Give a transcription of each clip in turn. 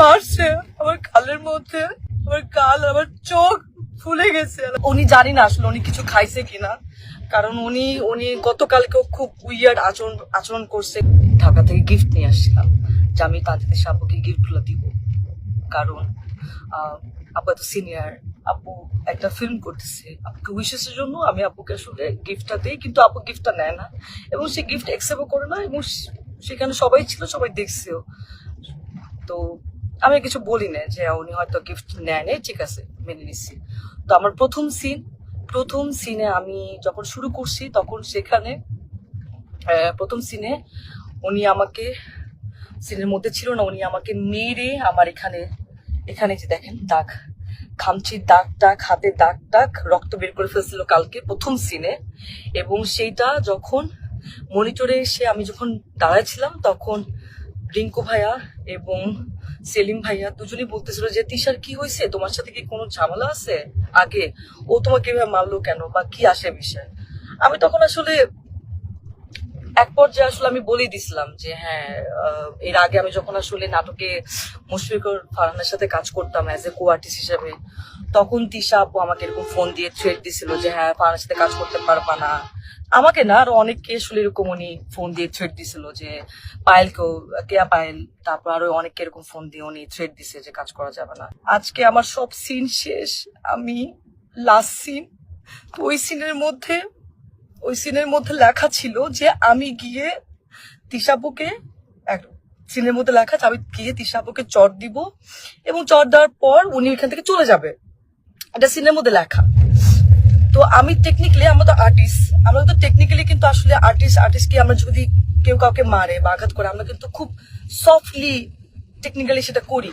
মারছে আমার গালের মধ্যে, আমার গাল, আমার চোখ ফুলে গেছে। উনি জানি না আসলে উনি কিছু খাইছে কিনা, কারণ উনি উনি গতকালকেও খুব উইয়ার্ড আচরণ করছে। ঢাকা থেকে গিফট নিয়ে আসছিলাম যে আমি তাদের আপুকে গিফট গুলো দিব, কারণ আপু এত সিনিয়র, আপু একটা ফিল্ম করতেছে, আপুকে উইশেসের জন্য আমি আপুকে আসলে গিফটটা দিই, কিন্তু আপু গিফটটা নেয় না এবং সে গিফট অ্যাকসেপ্টও করে না, এবং সেখানে সবাই ছিল, সবাই দেখছেও। তো আমি কিছু বলি না যে উনি হয়তো গিফট নেয় নাই, ঠিক আছে মেনে নিচ্ছি। তো আমার প্রথম সিনে আমি যখন শুরু করছি তখন সেখানে প্রথম সিনে উনি আমাকে, সিনের মধ্যে ছিল না, উনি আমাকে মেরে আমার এখানে যে দেখেন দাগ, খামচির দাগ, হাতে দাগ, রক্ত বের করে ফেলছিল কালকে প্রথম সিনে। এবং সেইটা যখন মনিটরে এসে আমি যখন দাঁড়াচ্ছিলাম তখন রিঙ্কু ভাইয়া এবং সেলিম ভাইয়া দুজনই বলতেছিল যে তিশার কি হয়েছে, তোমার সাথে কি কোনো ঝামেলা আছে আগে, ও তোমাকে এভাবে মারলো কেন বা কি আসে বিষয়। আমি তখন আসলে এক পর্যায়ে আসলে আমি বলেই দিছিলাম যে হ্যাঁ, এর আগে আমি যখন আসলে নাটকে মুশফিকুর ফারহানের সাথে কাজ করতাম অ্যাজ এ কো আর্টিস্ট হিসেবে, তখন তিশা আপু আমাকে এরকম ফোন দিয়ে থ্রেট দিছিল যে হ্যাঁ ফারহানের সাথে কাজ করতে পারবা না। আমাকে না, আরো অনেককে আসলে এরকম উনি ফোন দিয়ে থ্রেট দিছিল যে পায়েলকেও, কেয়া পায়েল, তারপর আরো অনেককে এরকম ফোন দিয়ে উনি থ্রেট দিছে যে কাজ করা যাবে না। আজকে আমার সব সিন শেষ, আমি লাস্ট সিন, ওই সিনের মধ্যে লেখা ছিল যে আমি গিয়ে তিশাপুকে, সিনের মধ্যে লেখা আমি গিয়ে তিশাপুকে চট দিব এবং চট দেওয়ার পর উনি এখান থেকে চলে যাবে, এটা সিনের মধ্যে লেখা। তো আমি টেকনিক্যালি, আমরা তো টেকনিক্যালি কিন্তু আসলে আর্টিস্টকে আমরা যদি কেউ কাউকে মারে বা আঘাত করে আমরা কিন্তু খুব সফটলি টেকনিক্যালি সেটা করি।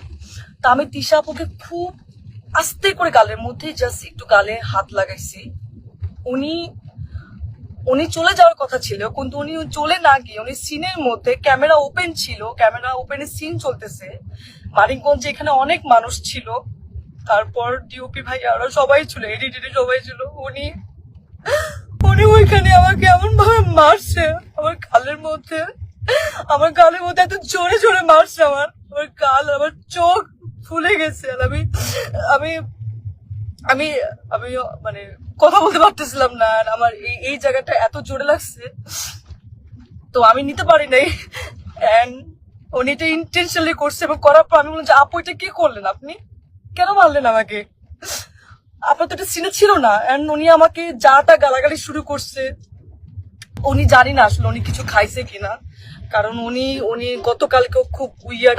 তো আমি তিশা আপুকে খুব আস্তে করে গালের মধ্যে জাস্ট একটু গালে হাত লাগাইছি। উনি চলে যাওয়ার কথা ছিল, কিন্তু উনি চলে না গিয়ে উনি সিনের মধ্যে, ক্যামেরা ওপেন ছিল, ক্যামেরা ওপেনে সিন চলতেছে মানিকগঞ্জে, এখানে অনেক মানুষ ছিল, তারপর ডিওপি ভাই আরো সবাই ছিল, এডিটর সবাই ছিল, উনি ওইখানে আমাকে এমন ভাবে মারছে আমার গালের মধ্যে এত জোরে জোরে মারছে, আমার গাল, আমার চোখ ফুলে গেছে। আর আমি আমি আমি মানে কথা বলতে পারতেছিলাম না, আর আমার এই জায়গাটা এত জোরে লাগছে, তো আমি নিতে পারি নাই। এন্ড উনি এটা ইন্টেনশনালি করছে, এবং করার পর আমি বললাম যে আপু এটা কি করলেন, আপনি কেন মারলেন আমাকে, আপনার তো এটা সিনে ছিল না। এন্ড উনি আমাকে যা গালাগালি শুরু করছে। উনি জানি না আসলে উনি কিছু খাইছে কিনা, কারণ উনি গতকালকেও খুব উইয়ার্ড